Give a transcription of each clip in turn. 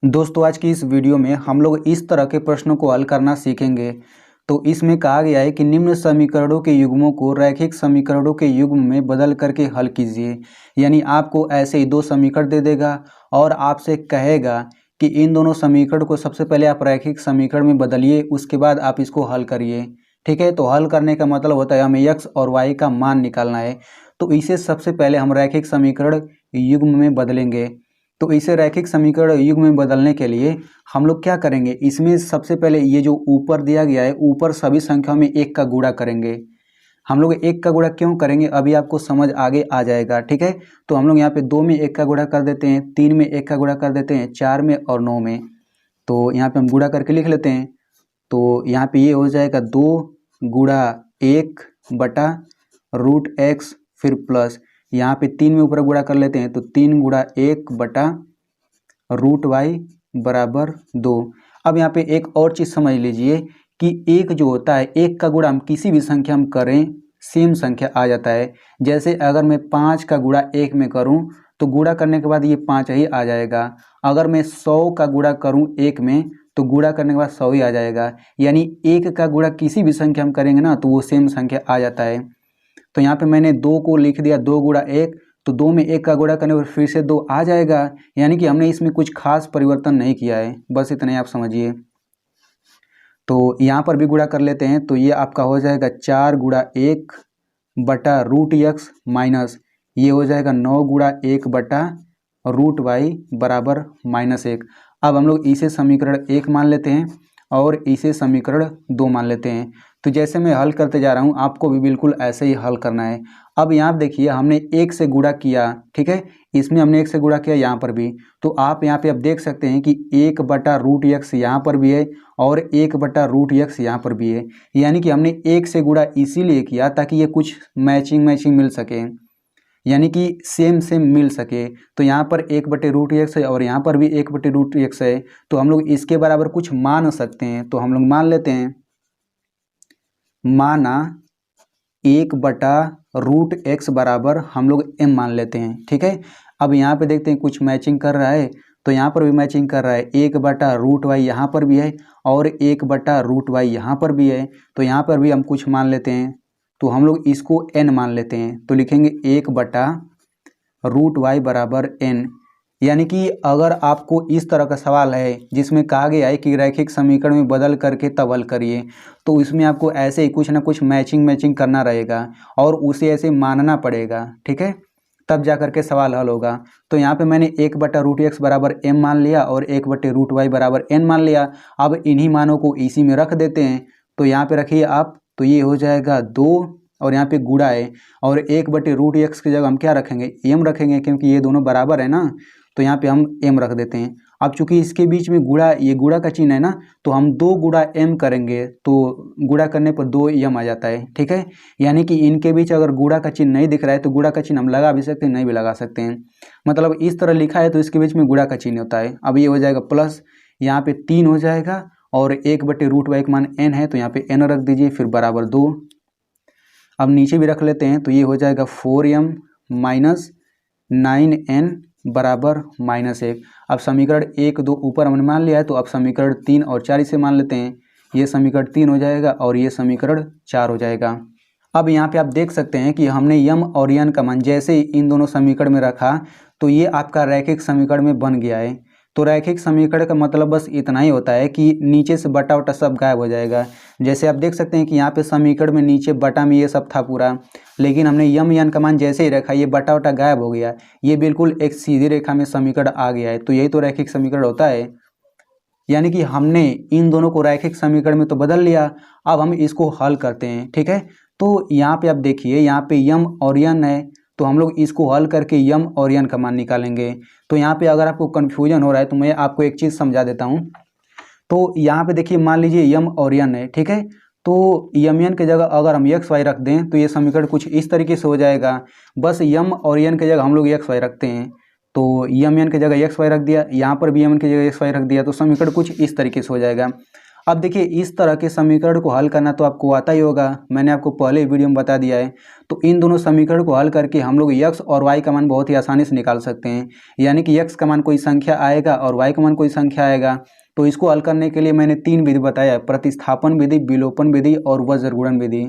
दोस्तों आज की इस वीडियो में हम लोग इस तरह के प्रश्नों को हल करना सीखेंगे। तो इसमें कहा गया है कि निम्न समीकरणों के युग्मों को रैखिक समीकरणों के युग्म में बदल करके हल कीजिए। यानी आपको ऐसे ही दो समीकरण दे देगा और आपसे कहेगा कि इन दोनों समीकरण को सबसे पहले आप रैखिक समीकरण में बदलिए, उसके बाद आप इसको हल करिए। ठीक है, तो हल करने का मतलब होता है हमें x और y का मान निकालना है। तो इसे सबसे पहले हम रैखिक समीकरण युग्म में बदलेंगे। तो इसे रैखिक समीकरण युग्म में बदलने के लिए हम लोग क्या करेंगे, इसमें सबसे पहले ये जो ऊपर दिया गया है ऊपर सभी संख्याओं में एक का गुणा करेंगे। हम लोग एक का गुणा क्यों करेंगे अभी आपको समझ आगे आ जाएगा। ठीक है, तो हम लोग यहाँ पे 2 में एक का गुणा कर देते हैं, 3 में एक का गुणा कर देते हैं, 4 में और 9 में। तो यहाँ पे हम गुणा करके लिख लेते हैं। तो यहाँ पे ये हो जाएगा 2 गुणा 1 बटा रूट एक्स, फिर प्लस यहाँ पे 3 में ऊपर गुणा कर लेते हैं तो 3 गुणा 1 बटा रूट वाई बराबर 2। अब यहाँ पे एक और चीज़ समझ लीजिए कि एक जो होता है एक का गुणा हम किसी भी संख्या हम करें सेम संख्या आ जाता है। जैसे अगर मैं 5 का गुणा 1 में करूं तो गुणा करने के बाद ये 5 ही आ जाएगा। अगर मैं 100 का गुणा करूं 1 में तो गुणा करने के बाद 100 ही आ जाएगा। यानी एक का गुणा किसी भी संख्या हम करेंगे ना तो वो सेम संख्या आ जाता है। तो यहाँ पे मैंने 2 को लिख दिया 2 गुणा 1, तो 2 में 1 का गुणा करने पर फिर से 2 आ जाएगा। यानी कि हमने इसमें कुछ खास परिवर्तन नहीं किया है, बस इतना ही आप समझिए। तो यहाँ पर भी गुणा कर लेते हैं तो ये आपका हो जाएगा 4 गुणा 1 बटा रूट एक्स माइनस ये हो जाएगा 9 गुणा 1 बटा रूट वाई बराबर -1। अब हम लोग इसे समीकरण 1 मान लेते हैं और इसे समीकरण 2 मान लेते हैं। तो जैसे मैं हल करते जा रहा हूँ आपको भी बिल्कुल ऐसे ही हल करना है। अब यहाँ देखिए हमने 1 से गुणा किया, ठीक है, इसमें हमने 1 से गुणा किया यहाँ पर भी। तो आप यहाँ पे अब देख सकते हैं कि 1 बटा रूट एक्स यहाँ पर भी है और 1 बटा रूट एक्स यहाँ पर भी है। यानी कि हमने 1 से गुणा इसीलिए किया ताकि ये कुछ मैचिंग मिल सके, यानी कि सेम मिल सके। तो यहाँ पर 1 बटे रूट एक्स है और यहाँ पर भी 1 बटे रूट एक्स है, तो हम लोग इसके बराबर कुछ मान सकते हैं। तो हम लोग मान लेते हैं, माना 1 बटा रूट एक्स बराबर हम लोग m मान लेते हैं। ठीक है, अब यहाँ पे देखते हैं कुछ मैचिंग कर रहा है, तो यहाँ पर भी मैचिंग कर रहा है। 1 बटा रूट वाई यहाँ पर भी है और 1 बटा रूट वाई यहाँ पर भी है, तो यहाँ पर भी हम कुछ मान लेते हैं। तो हम लोग इसको n मान लेते हैं, तो लिखेंगे 1 बटा रूट वाई बराबर n। यानी कि अगर आपको इस तरह का सवाल है जिसमें कहा गया है कि रैखिक समीकरण में बदल करके तब हल करिए, तो इसमें आपको ऐसे ही कुछ ना कुछ मैचिंग करना रहेगा और उसे ऐसे मानना पड़ेगा। ठीक है, तब जा करके सवाल हल होगा। तो यहाँ पे मैंने 1 बटा रूट एक्स बराबर m मान लिया और 1 बटे रूट वाई बराबर n मान लिया। अब इन्हीं मानों को इसी में रख देते हैं। तो यहाँ पे रखिए आप, तो ये हो जाएगा 2 और यहाँ पे गुणा है और 1 बटे रूट एक्स की जगह हम क्या रखेंगे, m रखेंगे, क्योंकि ये दोनों बराबर है ना। तो यहाँ पे हम m रख देते हैं। अब चूंकि इसके बीच में गुणा, ये गुणा का चिन्ह है ना, तो हम 2 गुणा m करेंगे तो गुणा करने पर 2m आ जाता है। ठीक है, यानी कि इनके बीच अगर गुणा का चिन्ह नहीं दिख रहा है तो गुणा का चिन्ह हम लगा भी सकते हैं, नहीं भी लगा सकते हैं। मतलब इस तरह लिखा है तो इसके बीच में गुणा का चिन्ह होता है। अब ये हो जाएगा प्लस, यहाँ पे 3 हो जाएगा और 1 बटे रूट वाई का मान n है, तो यहाँ पे n रख दीजिए, फिर बराबर 2। अब नीचे भी रख लेते हैं, तो ये हो जाएगा 4m माइनस 9n बराबर -1। अब समीकरण 1 2 ऊपर हमने मान लिया है, तो अब समीकरण 3 और 4 इसे मान लेते हैं। ये समीकरण 3 हो जाएगा और ये समीकरण 4 हो जाएगा। अब यहाँ पे आप देख सकते हैं कि हमने यम और यन का मान जैसे ही इन दोनों समीकरण में रखा तो ये आपका रैखिक समीकरण में बन गया है। तो रैखिक समीकरण का मतलब बस इतना ही होता है कि नीचे से बटा वटा सब गायब हो जाएगा। जैसे आप देख सकते हैं कि यहाँ पे समीकरण में नीचे बटा में ये सब था पूरा, लेकिन हमने यम यन का मान जैसे ही रखा ये बटा वटा गायब हो गया, ये बिल्कुल एक सीधी रेखा में समीकरण आ गया है। तो यही तो रैखिक समीकरण होता है। यानी कि हमने इन दोनों को रैखिक समीकरण में तो बदल लिया, अब हम इसको हल करते हैं। ठीक है, तो यहाँ पे आप देखिए, यहाँ पे यम और यन है, तो हम लोग इसको हल करके यम और यन का मान निकालेंगे। तो यहाँ पे अगर आपको कन्फ्यूजन हो रहा है तो मैं आपको एक चीज़ समझा देता हूँ। तो यहाँ पे देखिए, मान लीजिए यम और यन है, ठीक है, तो यम यन की जगह अगर हम एक्स वाई रख दें तो ये समीकरण कुछ इस तरीके से हो जाएगा। बस यम और यन की जगह हम लोग एक्स वाई रखते हैं, तो यम एन की जगह एक्स वाई रख दिया, यहाँ पर भी एम एन की जगह एक्स वाई रख दिया, तो समीकरण कुछ इस तरीके से हो जाएगा। अब देखिए इस तरह के समीकरण को हल करना तो आपको आता ही होगा, मैंने आपको पहले वीडियो में बता दिया है। तो इन दोनों समीकरण को हल करके हम लोग x और y का मान बहुत ही आसानी से निकाल सकते हैं। यानी कि x का मान कोई संख्या आएगा और y का मान कोई संख्या आएगा। तो इसको हल करने के लिए मैंने 3 विधि बताया, प्रतिस्थापन विधि, विलोपन विधि और वज्रगुणन विधि।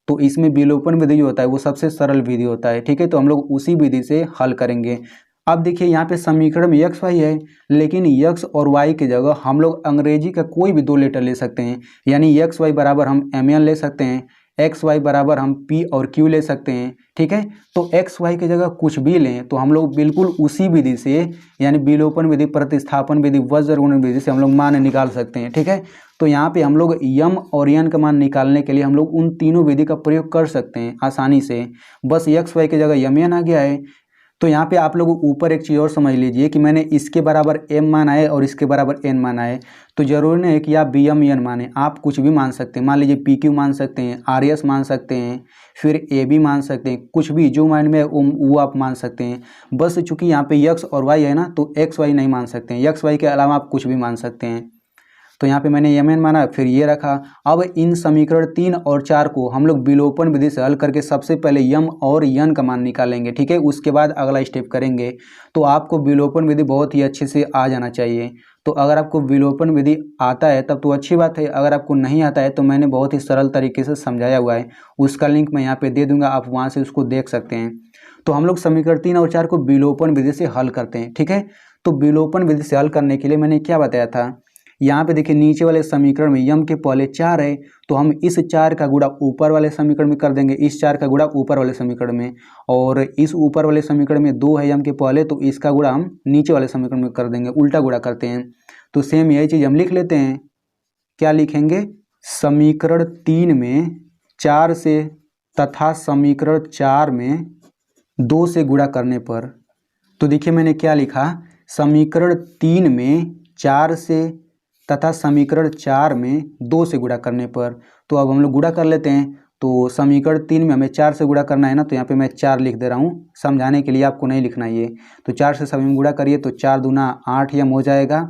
तो इसमें विलोपन विधि जो होता है वो सबसे सरल विधि होता है, ठीक है। तो हम लोग उसी विधि से हल करेंगे। अब देखिए यहाँ पे समीकरण में x y है, लेकिन x और y की जगह हम लोग अंग्रेजी का कोई भी 2 लेटर ले सकते हैं। यानी x y बराबर हम mn ले सकते हैं, x y बराबर हम p और q ले सकते हैं, ठीक है। तो x y की जगह कुछ भी लें तो हम लोग बिल्कुल उसी विधि से, यानी विलोपन विधि, प्रतिस्थापन विधि, वज्रगुणन विधि से हम लोग मान निकाल सकते हैं, ठीक है। तो यहाँ पे हम लोग यम और यन का मान निकालने के लिए हम लोग उन तीनों विधि का प्रयोग कर सकते हैं आसानी से। बस एक्स वाई की जगह यम एन आ गया है। तो यहाँ पे आप लोग ऊपर एक चीज़ और समझ लीजिए कि मैंने इसके बराबर m माना है और इसके बराबर n माना है। तो जरूरी नहीं है कि आप बी एम एन माने, आप कुछ भी मान सकते हैं। मान लीजिए पी क्यू मान सकते हैं, आर एस मान सकते हैं, फिर ए बी मान सकते हैं, कुछ भी जो माइंड में है वो आप मान सकते हैं। बस चूंकि यहाँ पे x और y है ना, तो x y नहीं मान सकते हैं, x y के अलावा आप कुछ भी मान सकते हैं। तो यहाँ पे मैंने यम एन माना, फिर ये रखा। अब इन समीकरण 3 और 4 को हम लोग विलोपन विधि से हल करके सबसे पहले यम और यन का मान निकालेंगे, ठीक है। उसके बाद अगला स्टेप करेंगे। तो आपको विलोपन विधि बहुत ही अच्छे से आ जाना चाहिए। तो अगर आपको विलोपन विधि आता है तब तो अच्छी बात है, अगर आपको नहीं आता है तो मैंने बहुत ही सरल तरीके से समझाया हुआ है, उसका लिंक मैं यहाँ पे दे दूंगा, आप वहाँ से उसको देख सकते हैं। तो हम लोग समीकरण 3 और 4 को विलोपन विधि से हल करते हैं, ठीक है। तो विलोपन विधि से हल करने के लिए मैंने क्या बताया था, यहाँ पे देखिए नीचे वाले समीकरण में यम के पहले 4 है, तो हम इस 4 का गुणा ऊपर वाले समीकरण में कर देंगे, इस 4 का गुणा ऊपर वाले समीकरण में, और इस ऊपर वाले समीकरण में 2 है यम के पहले, तो इसका गुणा हम नीचे वाले समीकरण में कर देंगे, उल्टा गुणा करते हैं। तो सेम यही चीज़ हम लिख लेते हैं। क्या लिखेंगे, समीकरण 3 में 4 से तथा समीकरण 4 में 2 से गुणा करने पर, तो देखिए मैंने क्या लिखा, समीकरण 3 में 4 से तथा समीकरण 4 में 2 से गुणा करने पर। तो अब हम लोग गुणा कर लेते हैं। तो समीकरण 3 में हमें 4 से गुणा करना है ना, तो यहाँ पे मैं 4 लिख दे रहा हूँ, समझाने के लिए, आपको नहीं लिखना ये। तो 4 से सभी में गुणा करिए तो 4 दूना 8 यम हो जाएगा,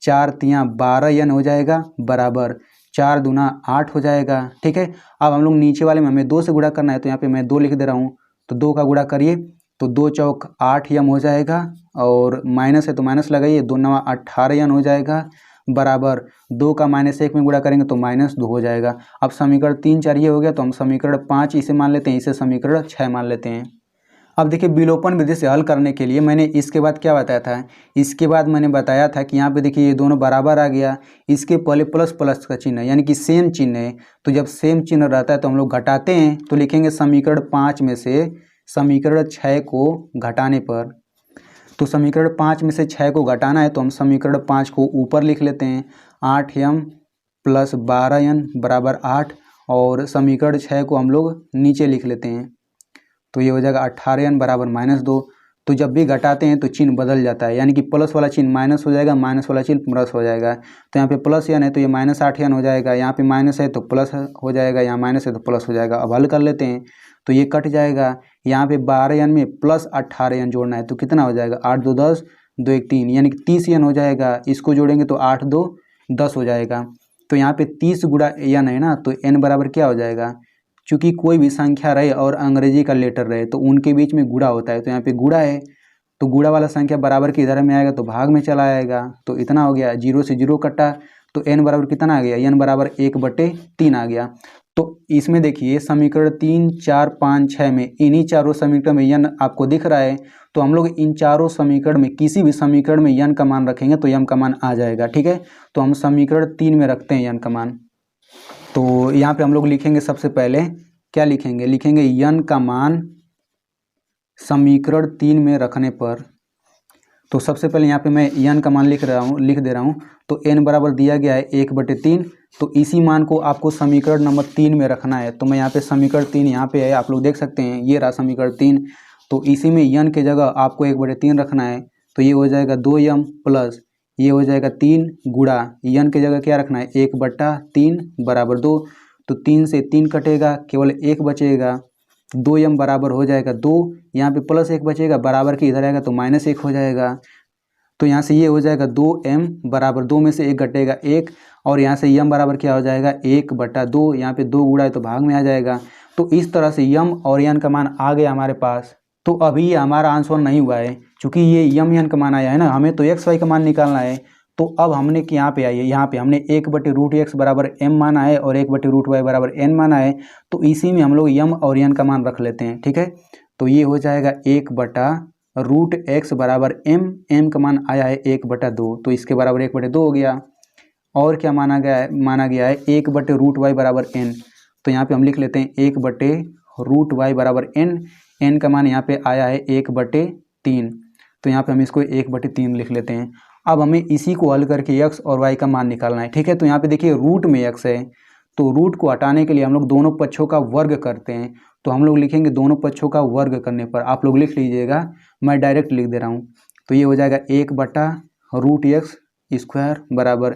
4 तियाँ 12 यन हो जाएगा, बराबर 4 दूना 8 हो जाएगा, ठीक है। अब हम लोग नीचे वाले में हमें 2 से गुणा करना है, तो यहाँ पे मैं 2 लिख दे रहा हूँ। तो 2 का गुणा करिए तो 2 चौक 8 यम हो जाएगा, और माइनस है तो माइनस लगाइए, 2 नवा 18 यन हो जाएगा, बराबर 2 का -1 में गुणा करेंगे तो -2 हो जाएगा। अब समीकरण 3 4 ये हो गया, तो हम समीकरण 5 इसे मान लेते हैं, इसे समीकरण 6 मान लेते हैं। अब देखिए विलोपन विधि से हल करने के लिए मैंने इसके बाद क्या बताया था, इसके बाद मैंने बताया था कि यहाँ पे देखिए ये दोनों बराबर आ गया, इसके पहले प्लस प्लस का चिन्ह है, यानी कि सेम चिन्ह है। तो जब सेम चिन्ह रहता है तो हम लोग घटाते हैं, तो लिखेंगे समीकरण 5 में से समीकरण 6 को घटाने पर। तो समीकरण 5 में से 6 को घटाना है, तो हम समीकरण 5 को ऊपर लिख लेते हैं, 8 यम प्लस 12 यन बराबर 8, और समीकरण 6 को हम लोग नीचे लिख लेते हैं। तो ये हो जाएगा 18 यन बराबर -2। तो जब भी घटाते हैं तो चिन्ह बदल जाता है, यानी कि प्लस वाला चिन्ह माइनस हो जाएगा, माइनस वाला चिन्ह प्लस हो जाएगा। तो यहाँ पे प्लस यन है तो ये -8 यन हो जाएगा, यहाँ पे माइनस है तो प्लस हो जाएगा, यहाँ माइनस है तो प्लस हो जाएगा। अब हल कर लेते हैं तो ये कट जाएगा, यहाँ पे 12 यन में प्लस 18 यन जोड़ना है, तो कितना हो जाएगा, 8 2 10, 2 1 3, यानी कि 30 यन हो जाएगा। इसको जोड़ेंगे तो 8 2 10 हो जाएगा। तो यहाँ पे 30 गुणा यन है ना, तो n बराबर क्या हो जाएगा, चूँकि कोई भी संख्या रहे और अंग्रेजी का लेटर रहे तो उनके बीच में गुणा होता है, तो यहाँ पे गुणा है, तो गुणा वाला संख्या बराबर के इधर में आएगा तो भाग में चला आएगा। तो इतना हो गया, 0 से 0 कटा, तो n बराबर कितना आ गया, n बराबर 1/3 आ गया। तो इसमें देखिए समीकरण 3 4 5 6 में इन्हीं चारों समीकरण में यन आपको दिख रहा है, तो हम लोग इन चारों समीकरण में किसी भी समीकरण में यन का मान रखेंगे तो यन का मान आ जाएगा, ठीक है। तो हम समीकरण 3 में रखते हैं यन का मान। तो यहाँ पे हम लोग लिखेंगे, सबसे पहले क्या लिखेंगे, लिखेंगे यन का मान समीकरण 3 में रखने पर। तो सबसे पहले यहाँ पे मैं यन का मान लिख दे रहा हूँ। तो n बराबर दिया गया है 1/3, तो इसी मान को आपको समीकरण नंबर 3 में रखना है। तो मैं यहाँ पे समीकरण 3 यहाँ पे है, आप लोग देख सकते हैं, ये रहा समीकरण 3। तो इसी में यन के जगह आपको 1/3 रखना है, तो ये हो जाएगा 2m प्लस ये हो जाएगा 3 गुणा यन के जगह क्या रखना है, 1/3 बराबर 2। तो 3 से 3 कटेगा, केवल 1 बचेगा, 2m बराबर हो जाएगा 2, यहाँ पे प्लस 1 बचेगा, बराबर के इधर आएगा तो -1 हो जाएगा। तो यहाँ से ये हो जाएगा 2m बराबर 2 में से 1 घटेगा 1, और यहाँ से यम बराबर क्या हो जाएगा 1/2, यहाँ पे 2 गुणा है तो भाग में आ जाएगा। तो इस तरह से यम और यन का मान आ गया हमारे पास। तो अभी ये हमारा आंसर नहीं हुआ है क्योंकि ये यम यन का मान आया है ना, हमें तो एक्स वाई का मान निकालना है। तो अब हमने यहाँ पे आइए, यहाँ पे हमने 1/√x बराबर m माना है और 1/√y बराबर n माना है। तो इसी में हम लोग यम और यन का मान रख लेते हैं, ठीक है। तो ये हो जाएगा 1/√x बराबर m का मान आया है 1/2, तो इसके बराबर 1/2 हो गया। और क्या माना गया है 1/√y बराबर n। तो यहाँ पे हम लिख लेते हैं 1/√y बराबर n का मान यहाँ पे आया है 1/3। तो यहाँ पे हम इसको 1/3 लिख लेते हैं। अब हमें इसी को हल करके x और y का मान निकालना है, ठीक है। तो यहाँ पे देखिए रूट में x है, तो रूट को हटाने के लिए हम लोग दोनों पक्षों का वर्ग करते हैं। तो हम लोग लिखेंगे दोनों पक्षों का वर्ग करने पर, आप लोग लिख लीजिएगा, मैं डायरेक्ट लिख दे रहा हूँ। तो ये हो जाएगा 1/√x² बराबर,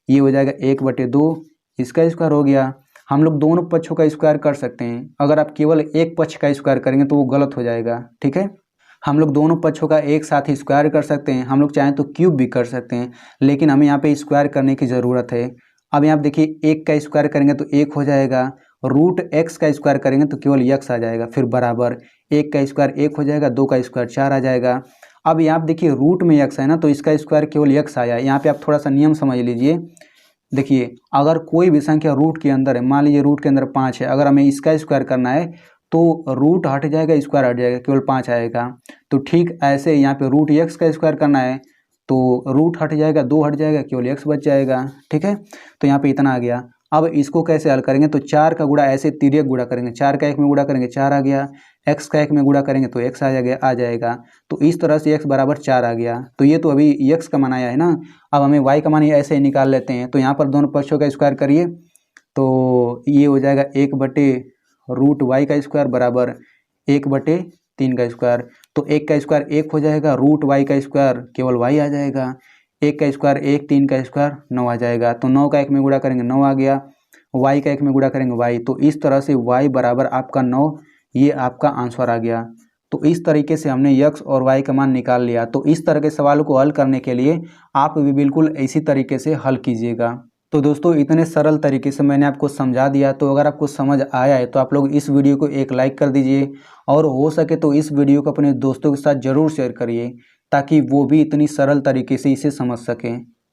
ये हो जाएगा 1/2, इसका स्क्वायर हो गया। हम लोग दोनों पक्षों का स्क्वायर कर सकते हैं, अगर आप केवल एक पक्ष का स्क्वायर करेंगे तो वो गलत हो जाएगा, ठीक है। हम लोग दोनों पक्षों का एक साथ ही स्क्वायर कर सकते हैं, हम लोग चाहें तो क्यूब भी कर सकते हैं, लेकिन हमें यहाँ पे स्क्वायर करने की ज़रूरत है। अब यहाँ पे देखिए 1 का स्क्वायर करेंगे तो 1 हो जाएगा, √x का स्क्वायर करेंगे तो केवल x आ जाएगा, फिर बराबर 1 का स्क्वायर 1 हो जाएगा, 2 का स्क्वायर 4 आ जाएगा। अब यहाँ पे देखिए रूट में x है ना, तो इसका स्क्वायर केवल x आया। यहाँ पे आप थोड़ा सा नियम समझ लीजिए। देखिए अगर कोई भी संख्या रूट के अंदर है, मान लीजिए रूट के अंदर 5 है, अगर हमें इसका स्क्वायर करना है तो रूट हट जाएगा, स्क्वायर हट जाएगा, केवल 5 आएगा। तो ठीक ऐसे यहाँ पे √x का स्क्वायर करना है तो रूट हट जाएगा, 2 हट जाएगा, केवल x बच जाएगा, ठीक है। तो यहाँ पे इतना आ गया। अब इसको कैसे हल करेंगे, तो 4 का गुणा ऐसे तिर्यक गुणा करेंगे, 4 का 1 में गुणा करेंगे 4 आ गया, x का 1 में गुणा करेंगे तो x आ जाएगा। तो इस तरह से x बराबर 4 आ गया। तो ये तो अभी x का मान आया है ना, अब हमें y का मान ऐसे ही निकाल लेते हैं। तो यहाँ पर दोनों पक्षों का स्क्वायर करिए, तो ये हो जाएगा 1/√y का स्क्वायर बराबर 1/3 का स्क्वायर। तो 1 का स्क्वायर 1 हो जाएगा, √y का स्क्वायर केवल y आ जाएगा, 1 का स्क्वायर 1, 3 का स्क्वायर 9 आ जाएगा। तो 9 का 1 में गुणा करेंगे 9 आ गया, y का 1 में गुणा करेंगे y। तो इस तरह से y बराबर आपका 9, ये आपका आंसर आ गया। तो इस तरीके से हमने x और y का मान निकाल लिया। तो इस तरह के सवालों को हल करने के लिए आप भी बिल्कुल इसी तरीके से हल कीजिएगा। तो दोस्तों इतने सरल तरीके से मैंने आपको समझा दिया। तो अगर आपको समझ आया है तो आप लोग इस वीडियो को एक लाइक कर दीजिए, और हो सके तो इस वीडियो को अपने दोस्तों के साथ ज़रूर शेयर करिए ताकि वो भी इतनी सरल तरीके से इसे समझ सकें।